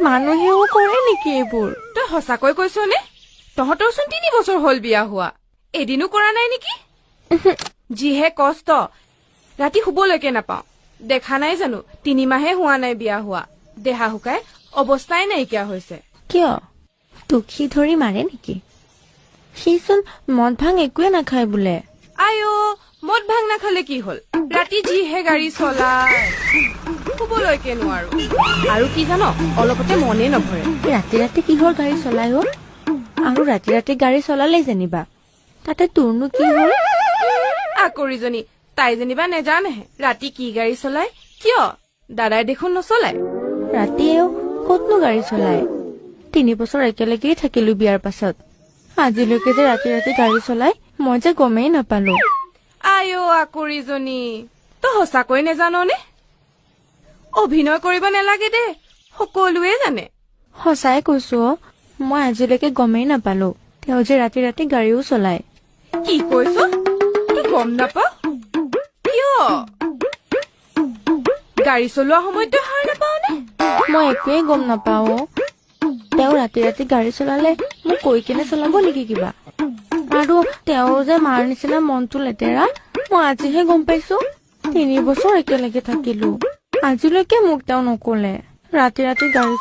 মানুহেও কৰে নেকি এইবোৰ? তই সঁচাকৈ কৈছনে? তহঁতৰচোন 3 বছৰ হল বিয়া হোৱা, এদিনো কৰা নাই নেকি? যিহে কষ্ট, ৰাতি শুবলৈকে নাপাওঁ। দেখা নাই জানো 3 মাহে হোৱা নাই বিয়া হোৱা, দেহা শুকাই অৱস্থাই নাইকিয়া হৈছে। কিয় তোক সি ধৰি মাৰে নেকি? সিচোন মদ ভাং একোৱে নাখায় বোলে। আইও, মদ ভাং নাখালে কি হল, ৰাতি যিহে গাড়ী চলাই, শুবলৈকে নোৱাৰো। আৰু কি জান, অলপতে মনে নভৰে। ৰাতি ৰাতি কিহৰ গাড়ী চলাই হ'ল? আৰু ৰাতি ৰাতি গাড়ী চলালেই যেনিবা, তাতে তোৰনো কি হ'ল? আকৰিজনী, তাই যেনিবা নেজানেহে ৰাতি কি গাড়ী চলাই। কিয়, দাদাই দেখোন নচলায়। ৰাতিয়েও কতনো গাড়ী চলায়? 3 বছৰ একেলগেই থাকিলো বিয়াৰ পাছত, আজিলৈকে যে ৰাতি ৰাতি গাড়ী চলাই মই যে গমেই নাপালো। আইও আকৰিজনী, তই সঁচাকৈ নেজাননে? অভিনয় কৰিব নালাগে দে, সকলোৱে জানে। সঁচাই কৈছো অ, মই আজিলৈকে গমেই নাপালো তেওঁ যে ৰাতি ৰাতি গাড়ীও চলায়। কি কৈছ, তই গম নাপাৱ? কিয়, গাড়ী চলোৱা সময়ত তই সাৰ নাপাৱনে? মই একোৱেই গম নাপাও অ। তেওঁ ৰাতি ৰাতি গাড়ী চলালে মোক কৈ কিনে চলাব নেকি কিবা? আৰু তেওঁৰ যে মাৰ নিচিনা মনটো লেতেৰা, মই আজিহে গম পাইছো। 3 বছৰ একেলগে থাকিলো, আজিলৈকে মোক তেওঁ নকলে ৰাতি ৰাতি গাড়ী